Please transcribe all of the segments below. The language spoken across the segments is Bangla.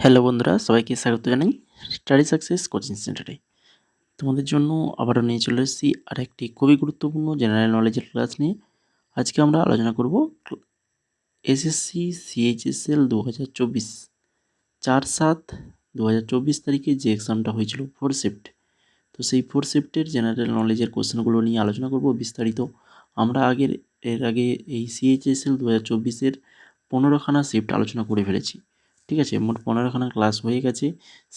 হ্যালো বন্ধুরা, সবাইকে স্বাগত জানাই স্টাডি সাকসেস কোচিং সেন্টারে। তোমাদের জন্য আবারও নিয়ে চলে এসেছি আরেকটি খুবই গুরুত্বপূর্ণ জেনারেল নলেজের ক্লাস নিয়ে। আজকে আমরা আলোচনা করব এসএসসি সিএইচএসএল 2024 4/7/2024 তারিখে যে এক্সামটা হয়েছিল 4 শিফট। তো সেই 4 শিফটের জেনারেল নলেজের কোশ্চেনগুলো নিয়ে আলোচনা করব বিস্তারিত। আমরা এর আগে এই সিএইচএসএল 2024-এর 15খানা শিফট আলোচনা করে ফেলেছি। ঠিক আছে, মোট 15খানা ক্লাস হয়ে গেছে,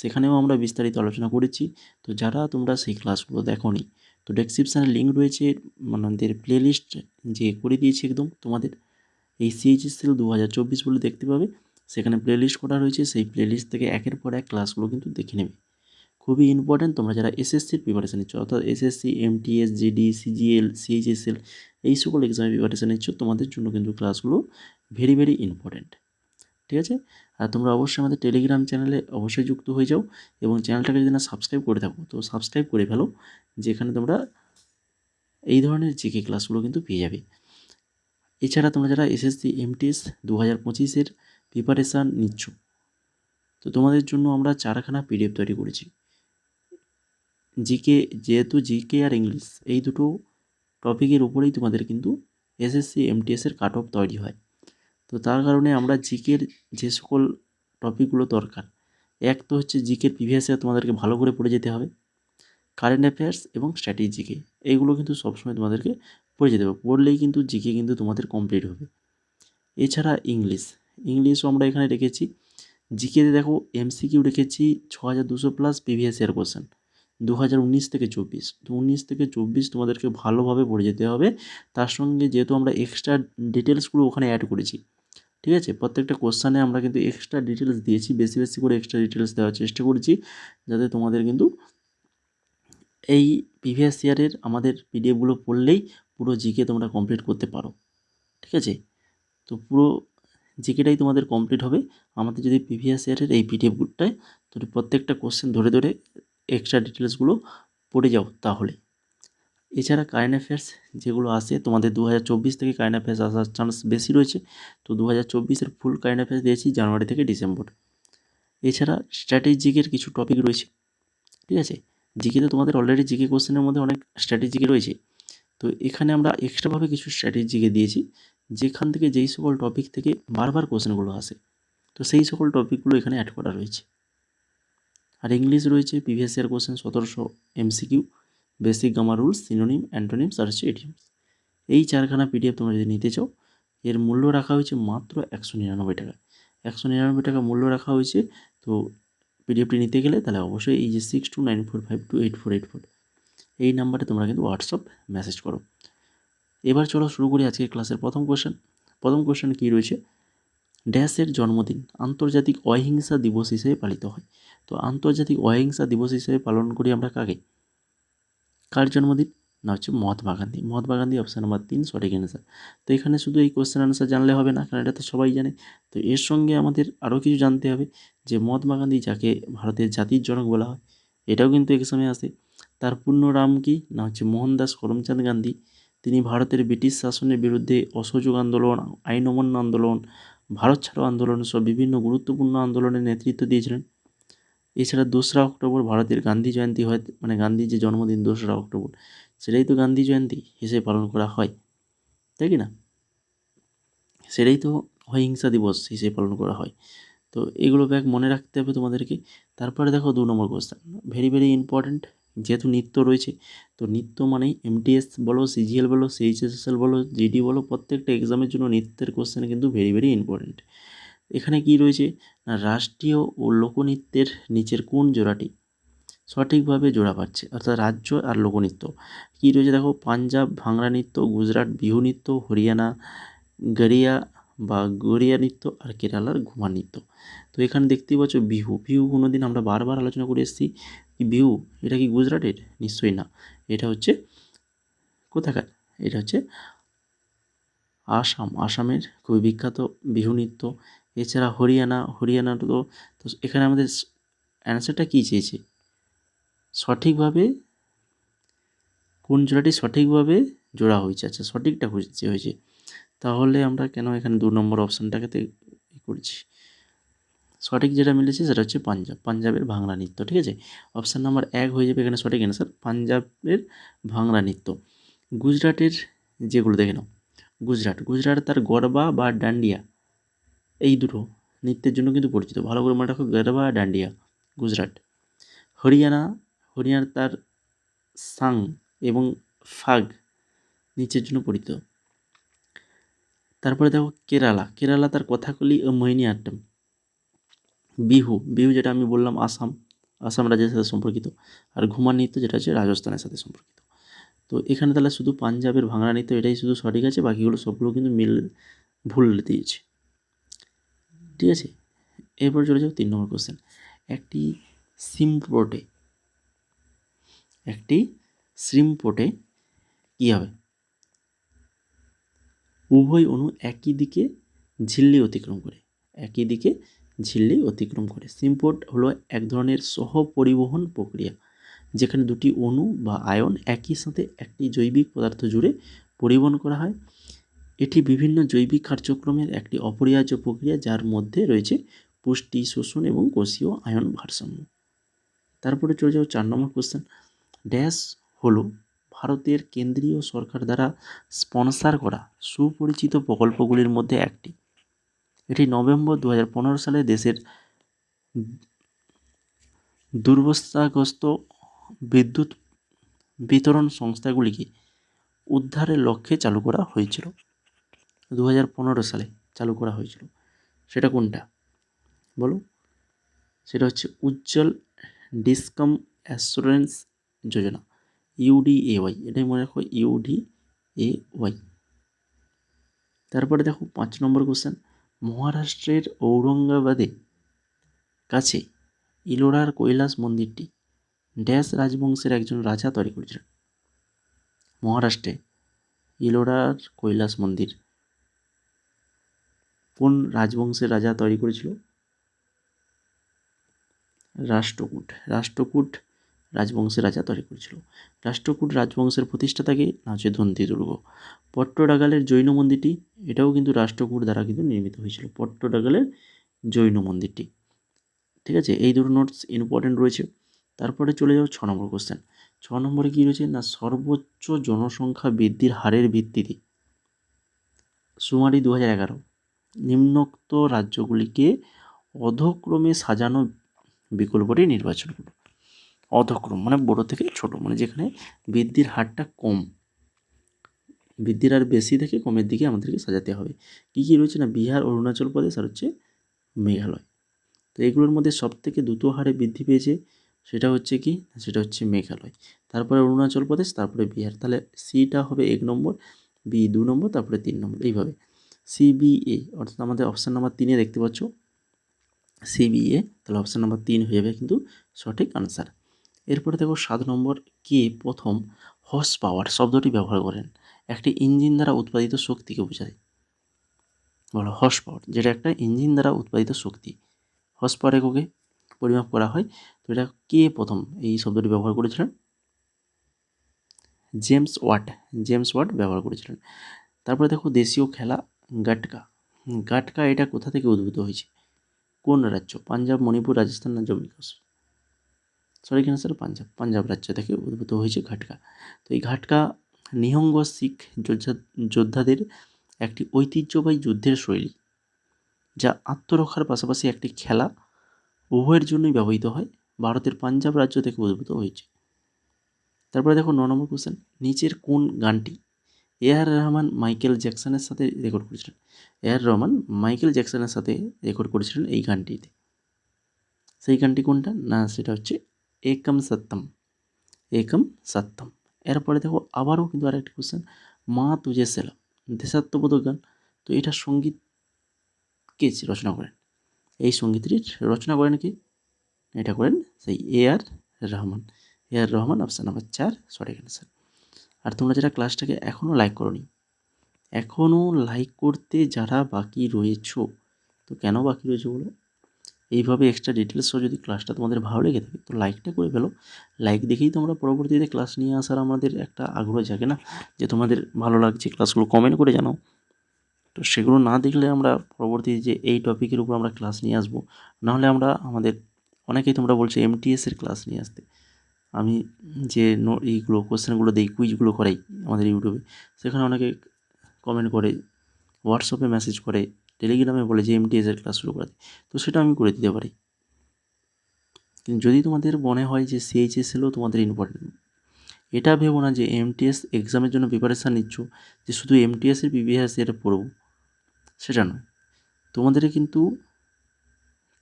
সেখানেও আমরা বিস্তারিত আলোচনা করেছি। তো যারা তোমরা সেই ক্লাসগুলো দেখোনি, তো ডেসক্রিপশানে লিঙ্ক রয়েছে, আমাদের প্লেলিস্ট যে করে দিয়েছি একদম তোমাদের এই সিএইচএসএল 2024 বলে দেখতে পাবে, সেখানে প্লেলিস্ট করা রয়েছে। সেই প্লেলিস্ট থেকে একের পর এক ক্লাসগুলো কিন্তু দেখে নেবে। খুবই ইম্পর্ট্যান্ট, তোমরা যারা এসএসসির প্রিপারেশান নিচ্ছ, অর্থাৎ SSC, MTS, GD, CGL, CHSL এই সকল এক্সামের প্রিপারেশান নিচ্ছ, তোমাদের জন্য কিন্তু ক্লাসগুলো ভেরি ভেরি ইম্পর্ট্যান্ট। ঠিক আছে, আর তোমরা অবশ্যই আমাদের টেলিগ্রাম চ্যানেলে অবশ্যই যুক্ত হয়ে যাও, এবং চ্যানেলটাকে যদি না সাবস্ক্রাইব করে থাকো তো সাবস্ক্রাইব করে ফেলো, যেখানে তোমরা এই ধরনের জিকে ক্লাসগুলো কিন্তু পেয়ে যাবে। এছাড়া তোমরা যারা এসএসসি এমটিএস 2025-এর প্রিপারেশান নিচ্ছ, তো তোমাদের জন্য আমরা 4খানা পিডিএফ তৈরি করেছি। জিকে, যেহেতু জিকে আর ইংলিশ এই দুটো টপিকের উপরেই তোমাদের কিন্তু এসএসসি এমটিএসের কাট অফ তৈরি হয়। তো তার কারণে আমরা জিকের যে সকল টপিকগুলো দরকার, এক তো হচ্ছে জিকের প্রিভিয়াস ইয়ার তোমাদেরকে ভালো করে পড়ে যেতে হবে, কারেন্ট অ্যাফেয়ার্স এবং স্ট্র্যাটেজিকে এইগুলো কিন্তু সবসময় তোমাদেরকে পড়ে যেতে হবে, পড়লেই কিন্তু জিকে কিন্তু তোমাদের কমপ্লিট হবে। এছাড়া ইংলিশও আমরা এখানে রেখেছি। জিকেতে দেখো এমসিকিউ রেখেছি 6200+ প্রিভিয়াস ইয়ার কোশ্চেন 2019 থেকে 24। তো 19 থেকে 24 তোমাদেরকে ভালোভাবে পড়ে যেতে হবে। তার সঙ্গে যেহেতু আমরা এক্সট্রা ডিটেলসগুলো ওখানে অ্যাড করেছি, ঠিক আছে, প্রত্যেকটা কোশ্চানে আমরা কিন্তু এক্সট্রা ডিটেলস দিয়েছি, বেশি বেশি করে এক্সট্রা ডিটেলস দেওয়ার চেষ্টা করেছি, যাতে তোমাদের কিন্তু এই প্রিভিয়াস ইয়ারের আমাদের পিডিএফগুলো পড়লেই পুরো জিকে তোমরা কমপ্লিট করতে পারো। ঠিক আছে, তো পুরো জিকেটাই তোমাদের কমপ্লিট হবে আমাদের যদি প্রিভিয়াস ইয়ারের এই পিডিএফগুলোটায় তুমি প্রত্যেকটা কোশ্চেন ধরে ধরে এক্সট্রা ডিটেলসগুলো পড়ে যাও তাহলে। এছাড়া কারেন্ট অ্যাফেয়ার্স যেগুলো আসে তোমাদের 2024 থেকে কারেন্ট অ্যাফেয়ার্স আসার চান্স বেশি রয়েছে। তো 2024-এর ফুল কারেন্ট অ্যাফেয়ার্স দিয়েছি জানুয়ারি থেকে ডিসেম্বর। এছাড়া স্ট্র্যাটেজিকের কিছু টপিক রয়েছে। ঠিক আছে, জিকেতে তোমাদের অলরেডি জিকে কোশ্চেনের মধ্যে অনেক স্ট্র্যাটেজিকে রয়েছে, তো এখানে আমরা এক্সট্রাভাবে কিছু স্ট্র্যাটেজিকে দিয়েছি, যেখান থেকে যেই সকল টপিক থেকে বারবার কোশ্চেনগুলো আসে, তো সেই সকল টপিকগুলো এখানে অ্যাড করা রয়েছে। আর ইংলিশ রয়েছে previous year question 1700 MCQ, basic grammar rules, synonym, antonyms আর হচ্ছে ইডিয়মস। এই 4খানা পিডিএফ তোমরা যদি নিতে চাও, এর মূল্য রাখা হয়েছে মাত্র 199 টাকা। 199 টাকা মূল্য রাখা হয়েছে। তো পিডিএফটি নিতে গেলে তাহলে অবশ্যই এই যে 6294528484 এই নাম্বারে তোমরা কিন্তু হোয়াটসঅ্যাপ মেসেজ করো। এবার চলো শুরু করি আজকের ক্লাসের প্রথম কোশ্চেন কী রয়েছে, ড্যাশের জন্মদিন আন্তর্জাতিক অহিংসা দিবস হিসেবে পালিত হয়। তো আন্তর্জাতিক অহিংসা দিবস হিসেবে পালন করি আমরা কাকে, কার জন্মদিন, না হচ্ছে মহাত্মা গান্ধী। মহাত্মা গান্ধী অপশান নাম্বার 3 সঠিক অ্যান্সার। তো এখানে শুধু এই কোশ্চেন আনসার জানলে হবে না, কারণ এটা তো সবাই জানে। তো এর সঙ্গে আমাদের আরও কিছু জানতে হবে, যে মহাত্মা গান্ধী যাকে ভারতের জাতির জনক বলা হয়, এটাও কিন্তু এক্সামে আসে। তার পূর্ণ নাম কি, না হচ্ছে মোহনদাস করমচাঁদ গান্ধী। তিনি ভারতের ব্রিটিশ শাসনের বিরুদ্ধে অসহযোগ আন্দোলন, আইন অমান্য আন্দোলন, ভারত ছাড়ো আন্দোলন সব বিভিন্ন গুরুত্বপূর্ণ আন্দোলনের নেতৃত্ব দিয়েছিলেন। এছাড়া 2রা অক্টোবর ভারতের গান্ধী জয়ন্তী হয়, মানে গান্ধীর যে জন্মদিন 2রা অক্টোবর, সেটাই তো গান্ধী জয়ন্তী হিসেবে পালন করা হয়, তাই কি না? সেটাই তো অহিংসা দিবস হিসেবে পালন করা হয়। তো এগুলো ব্যাগ মনে রাখতে হবে তোমাদেরকে। তারপরে দেখো 2 নম্বর কোশ্চেন, ভেরি ভেরি ইম্পর্ট্যান্ট, যেহেতু নৃত্য রয়েছে, তো নৃত্য মানেই এমটিএস বলো, সিজিএল বলো, সিএইচএসএল বলো, জিডি বলো, প্রত্যেকটা এক্সামের জন্য নৃত্যের কোশ্চেন কিন্তু ভেরি ভেরি ইম্পর্ট্যান্ট। এখানে কি রয়েছে, না রাষ্ট্রীয় ও লোকনৃত্যের নিচের কোন জোড়াটি সঠিকভাবে জোড়া পাচ্ছে, অর্থাৎ রাজ্য আর লোকনৃত্য কী রয়েছে দেখো, পাঞ্জাব ভাংড়া নৃত্য, গুজরাট বিহু নৃত্য, হরিয়ানা গড়িয়া বা গড়িয়া নৃত্য, আর কেরালার ঘুমা নৃত্য। তো এখানে দেখতেই পাচ্ছ বিহু কোনো দিন আমরা বারবার আলোচনা করে এসেছি। বিহু এটা কি গুজরাটের? নিশ্চয়ই না, এটা হচ্ছে কোথাকার, এটা হচ্ছে আসামের খুবই বিখ্যাত বিহু নৃত্য। এছাড়া হরিয়ানা তো এখানে আমাদের অ্যান্সারটা কী চেয়েছে, সঠিকভাবে কোন জোড়াটি সঠিকভাবে জোড়া হয়েছে, আচ্ছা সঠিকটা হয়েছে। তাহলে আমরা কেন এখানে 2 নম্বর অপশানটাকে করেছি, সঠিক যেটা মিলেছে সেটা হচ্ছে পাঞ্জাব, পাঞ্জাবের ভাংড়া নৃত্য। ঠিক আছে, অপশান নাম্বার 1 হয়ে যাবে এখানে সঠিক অ্যান্সার, পাঞ্জাবের ভাংড়া নৃত্য। গুজরাটের যেগুলো দেখে নাও, গুজরাট তার গরবা বা ডান্ডিয়া, এই দুটো নৃত্যের জন্য কিন্তু পরিচিত। ভালো করে মনে রাখো, গরবা ডান্ডিয়া, গুজরাট। হরিয়ানা তার সাং এবং ফাগ নৃত্যের জন্য পরিচিত। তারপরে দেখো কেরালা তার কথাকলি ও মোহিনীআট্টম। বিহু যেটা আমি বললাম আসাম রাজ্যের সাথে সম্পর্কিত। আর ঘুমার নৃত্য যেটা হচ্ছে রাজস্থানের সাথে সম্পর্কিত। তো এখানে তাহলে শুধু পাঞ্জাবের ভাংড়া নৃত্য এটাই শুধু সঠিক আছে, বাকিগুলো সবগুলো কিন্তু ভুল দিয়েছে। ঠিক আছে, এরপর চলে যাও 3 নম্বর কোশ্চেন। একটি শ্রিম্পোটে কী হবে? উভয় অণু একই দিকে ঝিল্লি অতিক্রম করে। শ্রিম্পোট হলো এক ধরনের সহপরিবহন প্রক্রিয়া, যেখানে দুটি অণু বা আয়ন একই সাথে একটি জৈবিক পদার্থ জুড়ে পরিবহন করা হয়। এটি বিভিন্ন জৈবিক কার্যক্রমের একটি অপরিহার্য প্রক্রিয়া, যার মধ্যে রয়েছে পুষ্টি, শোষণ এবং কোষীয় আয়ন ভারসাম্য। তারপরে চলে যাও 4 নম্বর কোশ্চেন। ড্যাশ হলো ভারতের কেন্দ্রীয় সরকার দ্বারা স্পন্সর করা সুপরিচিত প্রকল্পগুলির মধ্যে একটি। এটি নভেম্বর 2015 সালে দেশের দুরবস্থাগ্রস্ত বিদ্যুৎ বিতরণ সংস্থাগুলিকে উদ্ধারের লক্ষ্যে চালু করা হয়েছিল। 2015 সালে চালু করা হয়েছিল। সেটা কোনটা বলো? সেটা হচ্ছে উজ্জ্বল ডিসকাম অ্যাসুরেন্স যোজনা, UDAY। এটাই মনে রাখো, UDAY। তারপরে দেখো 5 নম্বর কোশ্চেন। মহারাষ্ট্রের ঔরঙ্গাবাদে কাছে ইলোরার কৈলাস মন্দিরটি ড্যাশ রাজবংশের একজন রাজা তৈরি করেছিলেন। মহারাষ্ট্রে ইলোরার কৈলাস মন্দির কোন রাজবংশের রাজা তৈরি করেছিল? রাষ্ট্রকূট রাজবংশের রাজা তৈরি করেছিল। রাষ্ট্রকূট রাজবংশের প্রতিষ্ঠাতাকে না হচ্ছে ধন্তি দুর্গ। পট্টডাগালের জৈন মন্দিরটি, এটাও কিন্তু রাষ্ট্রকূট দ্বারা কিন্তু নির্মিত হয়েছিল, পট্টডাগালের জৈন মন্দিরটি। ঠিক আছে, এই দুটো নোটস ইম্পর্টেন্ট রয়েছে। তারপরে চলে যাও 6 নম্বর কোশ্চেন। 6 নম্বরে কী রয়েছে না, সর্বোচ্চ জনসংখ্যা বৃদ্ধির হারের ভিত্তিতে সুমারি 2011 নিম্নোক্ত রাজ্যগুলিকে অধক্রমে সাজানো বিকল্পটি নির্বাচন করুন। অধক্রম মানে বড় থেকে ছোট, মানে যেখানে বৃদ্ধির হারটা কম, বৃদ্ধির হার বেশি থেকে কমের দিকে আমাদেরকে সাজাতে হবে। কী কী রয়েছে না, বিহার, অরুণাচল প্রদেশ আর হচ্ছে মেঘালয়। তো এগুলোর মধ্যে সবথেকে দ্রুত হারে বৃদ্ধি পেয়েছে সেটা হচ্ছে কি, সেটা হচ্ছে মেঘালয়, তারপরে অরুণাচল প্রদেশ, তারপরে বিহার। তাহলে সিটা হবে 1 নম্বর, বি 2 নম্বর, তারপরে 3 নম্বর, এইভাবে। CBA অর্থাৎ আমাদের অপশান নাম্বার 3-এ দেখতে পাচ্ছ CBA, তাহলে অপশান নাম্বার 3 হয়ে যাবে কিন্তু সঠিক আনসার। এরপরে দেখো 7 নম্বর, কে প্রথম হর্স পাওয়ার শব্দটি ব্যবহার করেন? একটি ইঞ্জিন দ্বারা উৎপাদিত শক্তিকে বোঝায়। বলো, হর্স পাওয়ার যেটা একটা ইঞ্জিন দ্বারা উৎপাদিত শক্তি, হর্স পাওয়ার এককে পরিমাপ করা হয়। তো এটা কে প্রথম এই শব্দটি ব্যবহার করেছিলেন? জেমস ওয়াট ব্যবহার করেছিলেন। তারপরে দেখো দেশীয় খেলা গাটকা এটা কোথা থেকে উদ্ভূত হয়েছে? কোন রাজ্য? পাঞ্জাব, মণিপুর, রাজস্থান না জম্মু কাশ্মীর? সঠিক অ্যান্সার পাঞ্জাব রাজ্য থেকে উদ্ভূত হয়েছে ঘাটকা। তো এই ঘাটকা নিহঙ্গ শিখ যোদ্ধাদের একটি ঐতিহ্যবাহী যুদ্ধের শৈলী, যা আত্মরক্ষার পাশাপাশি একটি খেলা, উভয়ের জন্যই ব্যবহৃত হয়। ভারতের পাঞ্জাব রাজ্য থেকে উদ্ভূত হয়েছে। তারপরে দেখো 9 নম্বর কোশ্চেন। নিচের কোন গানটি রহমান মাইকেল জ্যাকসনের সাথে রেকর্ড করেছিলেন? রহমান মাইকেল জ্যাকসনের সাথে রেকর্ড করেছিলেন এই গানটিতে। সেই গানটি কোনটা না, সেটা হচ্ছে একম সত্যম। এরপরে দেখো আবারও কিন্তু আরেকটি কোশ্চেন, মা তুজে সেলাম দেশাত্মবোধক গান। তো এটা সঙ্গীত কে রচনা করেন? এই সঙ্গীতটির রচনা করেন কি? এটা করেন সেই রহমান অপশান নাম্বার 4 সঠিক অ্যান্সার। আর তোমরা যারা ক্লাসটাকে এখনও লাইক করোনি, এখনও লাইক করতে যারা বাকি রয়েছো, তো কেন বাকি রয়েছে বলো? এইভাবে এক্সট্রা ডিটেলসও যদি ক্লাসটা তোমাদের ভালো লেগে থাকে তো লাইকটা করে ফেলো। লাইক দেখেই তোমরা পরবর্তীতে ক্লাস নিয়ে আসার আমাদের একটা আগ্রহ জাগে না, যে তোমাদের ভালো লাগছে ক্লাসগুলো, কমেন্ট করে জানাও। তো সেগুলো না দেখলে আমরা পরবর্তী যে এই টপিকের উপর আমরা ক্লাস নিয়ে আসবো, নাহলে আমরা আমাদের অনেকেই তোমরা বলছো এমটিএসের ক্লাস নিয়ে আসতে। আমি যে এইগুলো কোশ্চেনগুলো দিই, কুইজগুলো করাই আমাদের ইউটিউবে, সেখানে অনেকে কমেন্ট করে, হোয়াটসঅ্যাপে মেসেজ করে, টেলিগ্রামে বলে যে এমটিএসের ক্লাস শুরু করে দিই। তো সেটা আমি করে দিতে পারি। কিন্তু যদি তোমাদের মনে হয় যে সিএইচএসএলও তোমাদের ইম্পর্টেন্ট, এটা ভেবো না যে এমটিএস এক্সামের জন্য প্রিপারেশান নিচ্ছ যে শুধু এমটিএসের প্রিভিয়াস ইয়ারে পড়বো, সেটা নয়। তোমাদের কিন্তু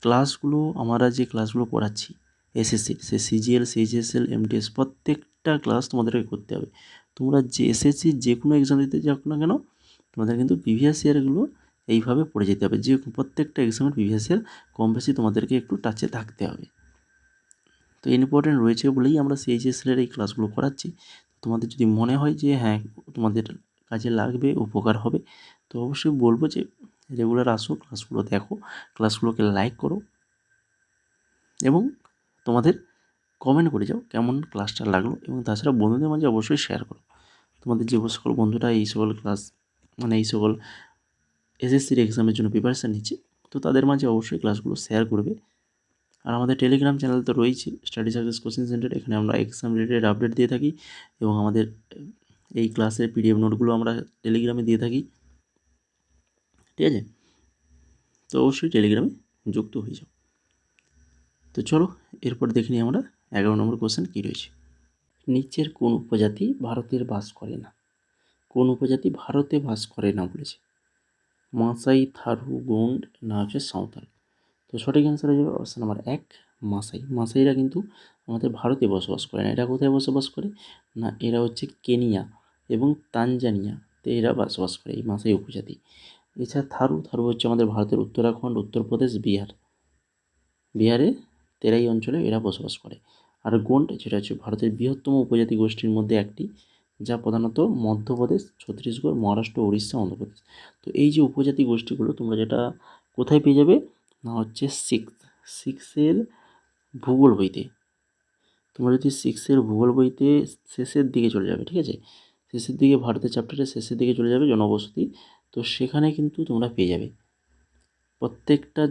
ক্লাসগুলো, আমরা যে ক্লাসগুলো পড়াচ্ছি এসএসসির, সে সিজিএল, সিএইচএসএল, এমটিএস, প্রত্যেকটা ক্লাস তোমাদেরকে করতে হবে। তোমরা যে এসএসসি যে কোনো এক্সাম দিতে যাও না কেন, তোমাদের কিন্তু প্রিভিয়াস ইয়ারগুলো এইভাবে পড়ে যেতে হবে। যে প্রত্যেকটা এক্সামের প্রিভিয়াস ইয়ার কম বেশি তোমাদেরকে একটু টাচে থাকতে হবে। তো ইম্পর্টেন্ট রয়েছে বলেই আমরা সিএইচএসএলের এই ক্লাসগুলো করাচ্ছি। তোমাদের যদি মনে হয় যে হ্যাঁ তোমাদের কাজে লাগবে, উপকার হবে, তো অবশ্যই বলবো যে রেগুলার আসো, ক্লাসগুলো দেখো, ক্লাসগুলোকে লাইক করো এবং তোমাদের কমেন্ট করে যাও কেমন ক্লাসটা লাগলো, এবং তাছাড়া বন্ধুদের মাঝে অবশ্যই শেয়ার করো। তোমাদের যে সকল বন্ধুরা এই সকল ক্লাস, মানে এই সকল এসএসসির এক্সামের জন্য প্রিপারেশান নিচ্ছে, তো তাদের মাঝে অবশ্যই ক্লাসগুলো শেয়ার করবে। আর আমাদের টেলিগ্রাম চ্যানেল তো রয়েছে, স্টাডি সাকসেস কোচিং সেন্টার। এখানে আমরা এক্সাম রিলেটেড আপডেট দিয়ে থাকি এবং আমাদের এই ক্লাসের পিডিএফ নোটগুলো আমরা টেলিগ্রামে দিয়ে থাকি, ঠিক আছে? তো অবশ্যই টেলিগ্রামে যুক্ত হয়ে যাও। তো চলো এরপর দেখে নিই আমরা 11 নম্বর কোশ্চেন কী রয়েছে। নিচের কোন উপজাতি ভারতের বাস করে না? কোন উপজাতি ভারতে বাস করে না বলেছে? মাসাই, থারু, গোন্ড না হচ্ছে সাঁওতাল? তো সঠিক অ্যান্সার হয়ে যাবে অপশান নাম্বার 1, মাসাই। মাসাইরা কিন্তু আমাদের ভারতে বসবাস করে না। এরা কোথায় বসবাস করে না, এরা হচ্ছে কেনিয়া এবং তানজানিয়াতে এরা বসবাস করে, এই মাসাই উপজাতি। এছাড়া থারু, থারু হচ্ছে আমাদের ভারতের উত্তরাখণ্ড, উত্তরপ্রদেশ, বিহারে তেরাই অঞ্চলে এরা বসবাস করে। আর গোন্ড যেটা হচ্ছে ভারতের বৃহত্তম উপজাতি গোষ্ঠীর মধ্যে একটি, যা প্রধানত মধ্যপ্রদেশ, ছত্তিশগড়, মহারাষ্ট্র, উড়িষ্যা, অন্ধ্রপ্রদেশ। তো এই যে উপজাতি গোষ্ঠীগুলো তোমরা যেটা কোথায় পেয়ে যাবে না হচ্ছে সিক্সের ভূগোল বইতে। তোমরা যদি সিক্সের ভূগোল বইতে শেষের দিকে চলে যাবে, ঠিক আছে, শেষের দিকে ভারতের চ্যাপ্টারের শেষের দিকে চলে যাবে জনবসতি, তো সেখানে কিন্তু তোমরা পেয়ে যাবে প্রত্যেকটা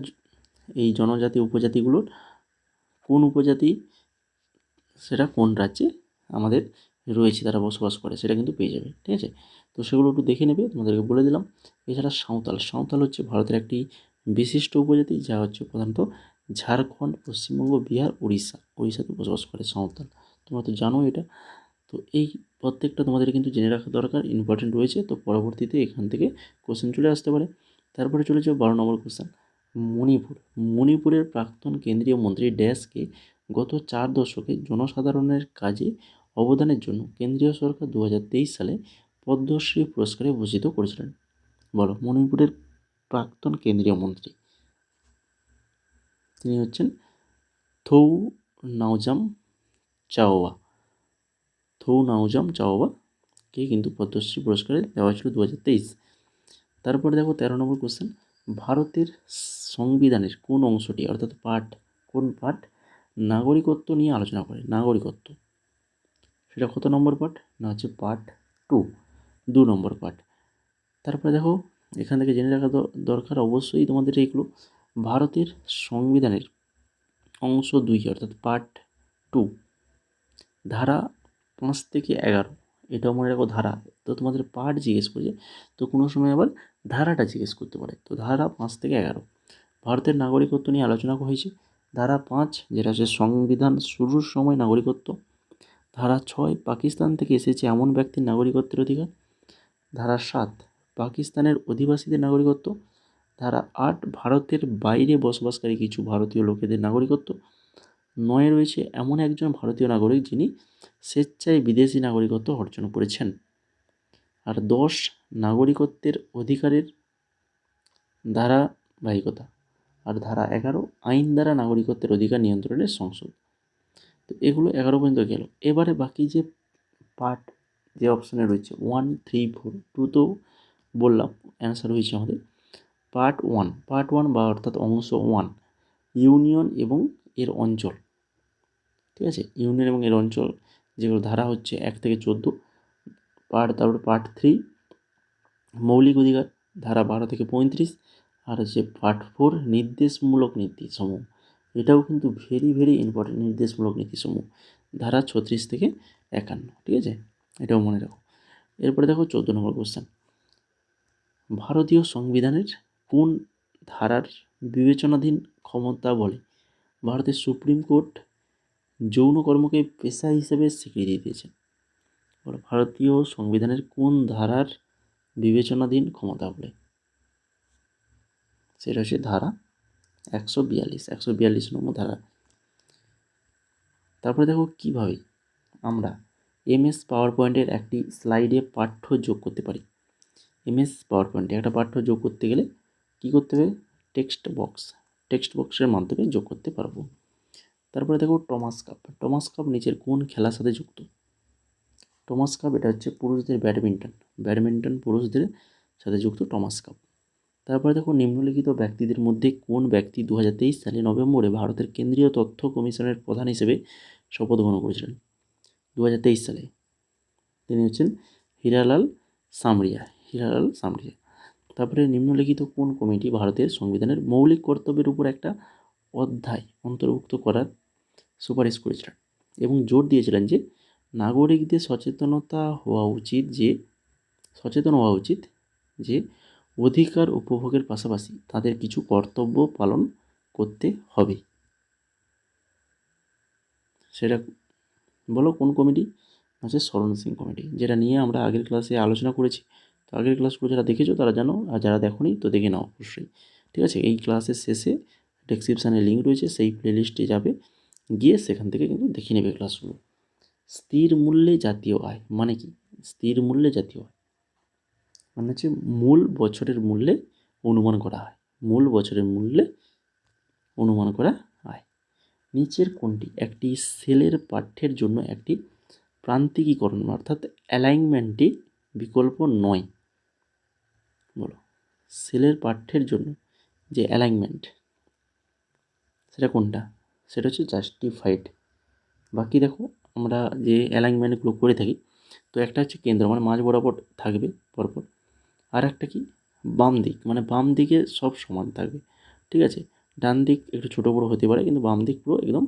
এই জনজাতি উপজাতিগুলোর কোন উপজাতি সেটা কোন রাজ্যে আমাদের রয়েছে, তারা বসবাস করে, সেটা কিন্তু পেয়ে যাবে, ঠিক আছে? তো সেগুলো একটু দেখে নেবে, তোমাদেরকে বলে দিলাম। এছাড়া সাঁওতাল, সাঁওতাল হচ্ছে ভারতের একটি বিশিষ্ট উপজাতি, যা হচ্ছে প্রধানত ঝাড়খণ্ড, পশ্চিমবঙ্গ, বিহার, উড়িষ্যাতে বসবাস করে সাঁওতাল। তোমরা তো জানো এটা। তো এই প্রত্যেকটা তোমাদের কিন্তু জেনে রাখা দরকার, ইম্পর্টেন্ট রয়েছে। তো পরবর্তীতে এখান থেকে কোশ্চেন চলে আসতে পারে। তারপরে চলে যাবে 12 নম্বর কোশ্চেন। মণিপুরের প্রাক্তন কেন্দ্রীয় মন্ত্রী ড্যাশকে গত 4 দশকে জনসাধারণের কাজে অবদানের জন্য কেন্দ্রীয় সরকার 2023 সালে পদ্মশ্রী পুরস্কারে ভূষিত করেছিলেন? বলো, মণিপুরের প্রাক্তন কেন্দ্রীয় মন্ত্রী তিনি হচ্ছেন থৌ নাওজাম চাওয়া। কে কিন্তু পদ্মশ্রী পুরস্কারে দেওয়া ছিল 2023। তারপরে দেখো 13 নম্বর কোশ্চেন। ভারতের সংবিধানের কোন অংশটি, অর্থাৎ কোন পার্ট নাগরিকত্ব নিয়ে আলোচনা করে? নাগরিকত্ব, সেটা কত নম্বর পার্ট না হচ্ছে পার্ট 2 নম্বর পার্ট। তারপরে দেখো এখান থেকে জেনে রাখা দরকার অবশ্যই তোমাদের এইগুলো। ভারতের সংবিধানের অংশ 2 অর্থাৎ পার্ট 2, ধারা 5 থেকে 11, এটাও মনে রাখো ধারা। তো তোমাদের পার্ট জিজ্ঞেস করছে, তো কোনো সময় আবার ধারাটা জিজ্ঞেস করতে পারে। তো ধারা 5 থেকে 11 ভারতের নাগরিকত্ব নিয়ে আলোচনা হয়েছে। ধারা 5 যেটা হচ্ছে সংবিধান শুরুর সময় নাগরিকত্ব। ধারা 6 পাকিস্তান থেকে এসেছে এমন ব্যক্তির নাগরিকত্বের অধিকার। ধারা 7 পাকিস্তানের অধিবাসীদের নাগরিকত্ব। ধারা 8 ভারতের বাইরে বসবাসকারী কিছু ভারতীয় লোকেদের নাগরিকত্ব। 9 রয়েছে এমন একজন ভারতীয় নাগরিক যিনি স্বেচ্ছায় বিদেশি নাগরিকত্ব অর্জন করেছেন। আর 10 নাগরিকত্বের অধিকারের ধারাবাহিকতা। আর ধারা 11 আইন দ্বারা নাগরিকত্বের অধিকার নিয়ন্ত্রণের সংসদ। তো এগুলো 11 পর্যন্ত গেল। এবারে বাকি যে পার্ট যে অপশানে রয়েছে 1, 3, 4, 2 তো বললাম অ্যান্সার হয়েছে আমাদের পার্ট ওয়ান বা অর্থাৎ অংশ 1, ইউনিয়ন এবং এর অঞ্চল, ঠিক আছে? ইউনিয়ন এবং এর অঞ্চল, যেগুলো ধারা হচ্ছে 1 থেকে 14। তারপরে পার্ট 3 মৌলিক অধিকার, ধারা 12 থেকে 35, আর হচ্ছে পার্ট 4 নির্দেশমূলক নীতিসমূহ, এটাও কিন্তু ভেরি ভেরি ইম্পর্টেন্ট, নির্দেশমূলক নীতিসমূহ ধারা 36 থেকে 51, ঠিক আছে, এটাও মনে রাখো। এরপরে দেখো 14 নম্বর কোশ্চেন, ভারতীয় সংবিধানের কোন ধারার বিবেচনাধীন ক্ষমতা বলে ভারতের সুপ্রিম কোর্ট যৌন কর্মকে পেশা হিসেবে স্বীকৃতি দিয়েছে? ভারতীয় সংবিধানের কোন ধারার বিবেচনাধীন ক্ষমতা বলে? সেটা হচ্ছে ধারা 142 নম্বর ধারা। তারপরে দেখো কিভাবে আমরা MS পাওয়ার পয়েন্টের একটি স্লাইডে পাঠ্য যোগ করতে পারি। MS পাওয়ার পয়েন্টে একটা পাঠ্য যোগ করতে গেলে কি করতে হবে? টেক্সট বক্সের মাধ্যমে যোগ করতে পারবো। তারপরে দেখো টমাস কাপ নিচের কোন খেলার সাথে যুক্ত? টমাস কাপ এটা হচ্ছে পুরুষদের ব্যাডমিন্টন পুরুষদের সাথে যুক্ত টমাস কাপ। তারপরে দেখো নিম্নলিখিত ব্যক্তিদের মধ্যে কোন ব্যক্তি 2023 সালে নভেম্বরে ভারতের কেন্দ্রীয় তথ্য কমিশনের প্রধান হিসেবে শপথ গ্রহণ করেছিলেন? 2023 সালে তিনি হচ্ছেন হীরালাল সামরিয়া। তারপরে নিম্নলিখিত কোন কমিটি ভারতের সংবিধানের মৌলিক কর্তব্যের উপর একটা অধ্যায় অন্তর্ভুক্ত করার সুপারিশ করেছিলেন এবং জোর দিয়েছিলেন যে নাগরিকদের সচেতন হওয়া উচিত যে অধিকার উপভোগের পাশাপাশি তাদের কিছু কর্তব্য পালন করতে হবে? সেটা বলো কোন কমিটি? হচ্ছে শরণ সিং কমিটি, যেটা নিয়ে আমরা আগের ক্লাসে আলোচনা করেছি। তো আগের ক্লাসগুলো যারা দেখেছো তারা জানো, আর যারা দেখোনি তো দেখে নাও অবশ্যই, ঠিক আছে। এই ক্লাসের শেষে ডেসক্রিপশানে লিঙ্ক রয়েছে, সেই প্লেলিস্টে যাবে, গিয়ে সেখান থেকে কিন্তু দেখে নেবে ক্লাসগুলো। স্থির মূল্যে জাতীয় আয় মানে কি? স্থির মূল্যে জাতীয় আয় মানে হচ্ছে মূল বছরের মূল্যে অনুমান করা হয়, নিচের কোনটি একটি সেলের পাঠ্যের জন্য একটি প্রান্তিকীকরণ অর্থাৎ অ্যালাইনমেন্টটি বিকল্প নয়? বলো, সেলের পাঠ্যের জন্য যে অ্যালাইনমেন্ট সেটা কোনটা? সেটা হচ্ছে জাস্টিফাইড। বাকি দেখো আমরা যে অ্যালাইনমেন্টগুলো করে থাকি, তো একটা হচ্ছে কেন্দ্র মানে মাঝ বরাবর থাকবে পরপর, আর একটা কি বাম দিক, মানে বাম দিকে সব সমান থাকবে, ঠিক আছে। ডান দিক একটু ছোটো বড়ো হতে পারে, কিন্তু বাম দিক পুরো একদম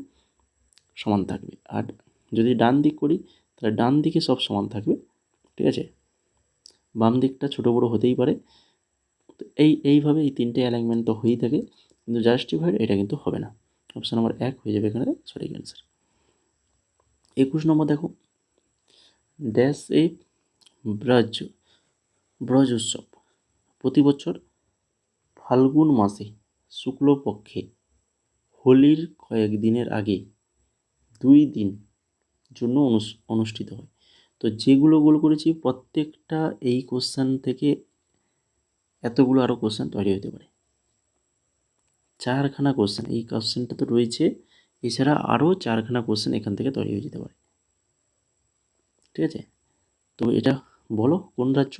সমান থাকবে। আর যদি ডান দিক করি তাহলে ডান দিকে সব সমান থাকবে, ঠিক আছে, বাম দিকটা ছোটো বড়ো হতেই পারে। তো এইভাবে এই তিনটে অ্যালাইনমেন্ট তো হয়েই থাকে, কিন্তু জাস্টিফাইড এটা কিন্তু হবে না। অপশান নাম্বার 1 হয়ে যাবে এখানে সঠিক অ্যান্সার। 21 নম্বর দেখো, ড্যাশ এ ব্রজ উৎসব প্রতি বছর ফাল্গুন মাসে শুক্লপক্ষে হোলির কয়েকদিনের আগে 2 দিন জন্য অনুষ্ঠিত হয়। তো যেগুলো গোল করেছি প্রত্যেকটা এই কোশ্চেন থেকে এতগুলো আরও কোশ্চেন তৈরি হতে পারে। 4খানা কোশ্চেন, এই কোশ্চেনটা তো রয়েছে, এছাড়া আরও 4খানা কোশ্চেন এখান থেকে তৈরি হয়ে যেতে পারে, ঠিক আছে। তো এটা বলো কোন রাজ্য?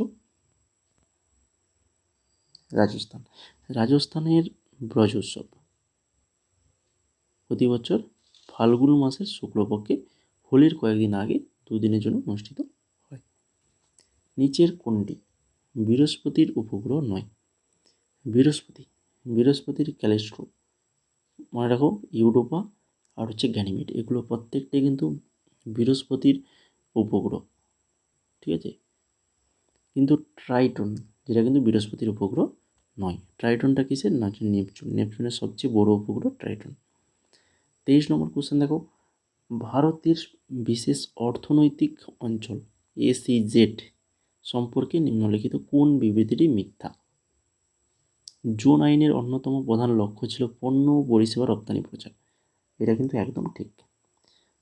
রাজস্থানের ব্রজ উৎসব প্রতি বছর ফাল্গুন মাসের শুক্লপক্ষে হোলির কয়েকদিন আগে 2 দিনের জন্য অনুষ্ঠিত হয়। নিচের কোনটি বৃহস্পতির উপগ্রহ নয়? বৃহস্পতির ক্যালিস্ট্রো, মনে রাখো, ইউরোপা আর হচ্ছে গ্যানিমেড, এগুলো প্রত্যেকটাই কিন্তু বৃহস্পতির উপগ্রহ, ঠিক আছে। কিন্তু ট্রাইটন যেটা কিন্তু বৃহস্পতির উপগ্রহ নয়। ট্রাইটনটা কিসের? না, নেপচুনের সবচেয়ে বড় উপগ্রহ ট্রাইটন। 23 নম্বর কোশ্চেন দেখো, ভারতের বিশেষ অর্থনৈতিক অঞ্চল SEZ সম্পর্কে নিম্নলিখিত কোন বিবৃতিটি মিথ্যা? জোন আইনের অন্যতম প্রধান লক্ষ্য ছিল পণ্য ও পরিষেবা রপ্তানি প্রচার, এটা কিন্তু একদম ঠিক।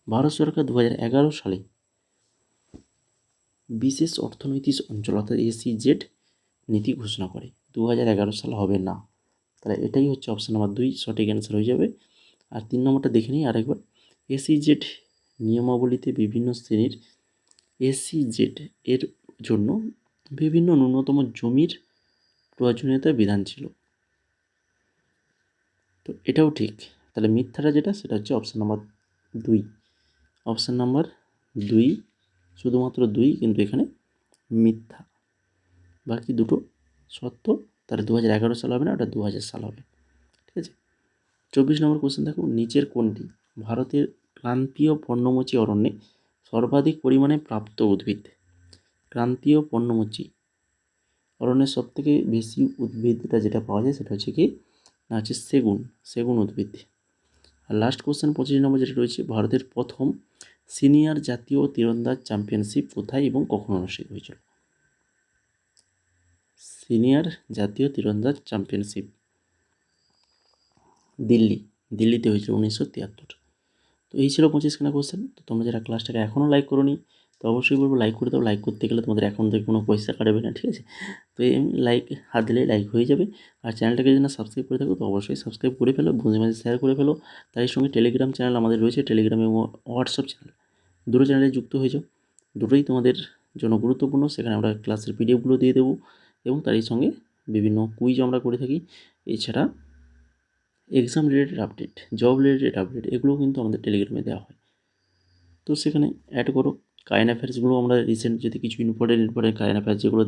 ভারত সরকার 2011 সালে বিশেষ অর্থনৈতিক অঞ্চল অর্থাৎ SEZ নীতি ঘোষণা করে। 2011 সাল হবে না, তাহলে এটাই হচ্ছে অপশান নাম্বার 2 সঠিক অ্যান্সার হয়ে যাবে। আর 3 নম্বরটা দেখে নিই আরেকবার। SEZ নিয়মাবলীতে বিভিন্ন শ্রেণীর SEZ এর জন্য বিভিন্ন ন্যূনতম জমির প্রয়োজনীয়তার বিধান ছিল, তো এটাও ঠিক। তাহলে মিথ্যাটা যেটা সেটা হচ্ছে অপশান নাম্বার 2, অপশান নাম্বার 2, শুধুমাত্র 2 কিন্তু এখানে মিথ্যা, বাকি দুটো সত্য, তাহলে 2011 সাল হবে না, ওটা 2000 সাল হবে। ঠিক আছে। 24 নম্বর কোশ্চেন দেখো, নিচের কোনটি ভারতের ক্রান্তীয় পর্ণমোচী অরণ্যে সর্বাধিক পরিমাণে প্রাপ্ত উদ্ভিদ? ক্রান্তীয় পর্ণমোচী অরণ্যের সব থেকে বেশি উদ্ভিদটা যেটা পাওয়া যায় সেটা হচ্ছে কি না হচ্ছে সেগুন উদ্ভিদ। আর লাস্ট কোশ্চেন 25 নম্বর যেটা রয়েছে, ভারতের প্রথম সিনিয়র জাতীয় তীরন্দাজ চ্যাম্পিয়নশিপ কোথায় এবং কখন অনুষ্ঠিত হয়েছিল? সিনিয়র জাতীয় তীরন্দাজ চ্যাম্পিয়নশিপ দিল্লিতে হয়েছিল 1973। তো এই ছিল 25খানা কোশ্চেন। তো তোমরা যারা ক্লাসটাকে এখনও লাইক করোনি তো অবশ্যই বলবো লাইক করে দাও। লাইক করতে গেলে তোমাদের এখন থেকে কোনো পয়সা কাটবে না, ঠিক আছে। তো এই লাইক হাত দিলে লাইক হয়ে যাবে। আর চ্যানেলটাকে যদি না সাবস্ক্রাইব করে থাকো তো অবশ্যই সাবস্ক্রাইব করে ফেলো, বন্ধুদের মাঝে শেয়ার করে ফেলো। তার সঙ্গে টেলিগ্রাম চ্যানেল আমাদের রয়েছে, টেলিগ্রাম এবং হোয়াটসঅ্যাপ চ্যানেল, দুটো চ্যানেলে যুক্ত হয়ে যাও। দুটোই তোমাদের জন্য গুরুত্বপূর্ণ। সেখানে আমরা ক্লাসের পিডিএফগুলো দিয়ে দেবো এবং তারই সঙ্গে বিভিন্ন কুইজ আমরা করে থাকি। এছাড়া exam related update, job related update এগুলোও কিন্তু আমাদের টেলিগ্রামে দেওয়া হয়। তো সেখানে অ্যাড করো। কারেন্ট অ্যাফেয়ার্সগুলো আমরা রিসেন্ট যদি কিছু ইম্পর্টেন্ট কারেন্ট অ্যাফেয়ার্স যেগুলো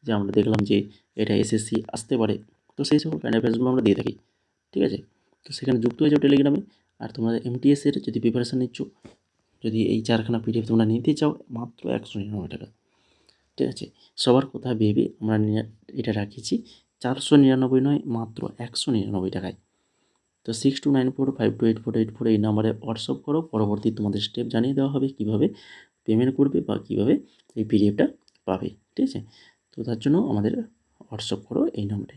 যে আমরা দেখলাম যে এটা এসএসসি আসতে পারে, তো সেই সকল কারেন্ট অ্যাফেয়ার্সগুলো আমরা দিয়ে থাকি, ঠিক আছে। তো সেখানে যুক্ত হয়ে যাও টেলিগ্রামে। আর তোমরা এমটিএসের যদি প্রিপারেশান নিচ্ছ, যদি এই 4খানা পিডিএফ তোমরা নিতে চাও মাত্র 199 টাকা, ঠিক আছে। সবার কথা ভেবে আমরা এটা রাখিয়েছি 499 নয়, মাত্র 199 টাকায়। তো 6294528484 এই নাম্বারে হোয়াটসঅ্যাপ করো। পরবর্তী তোমাদের স্টেপ জানিয়ে দেওয়া হবে কীভাবে পেমেন্ট করবে বা কীভাবে এই পিডিএফটা পাবে, ঠিক আছে। তো তার জন্য আমাদের হোয়াটসঅ্যাপ করো এই নাম্বারে।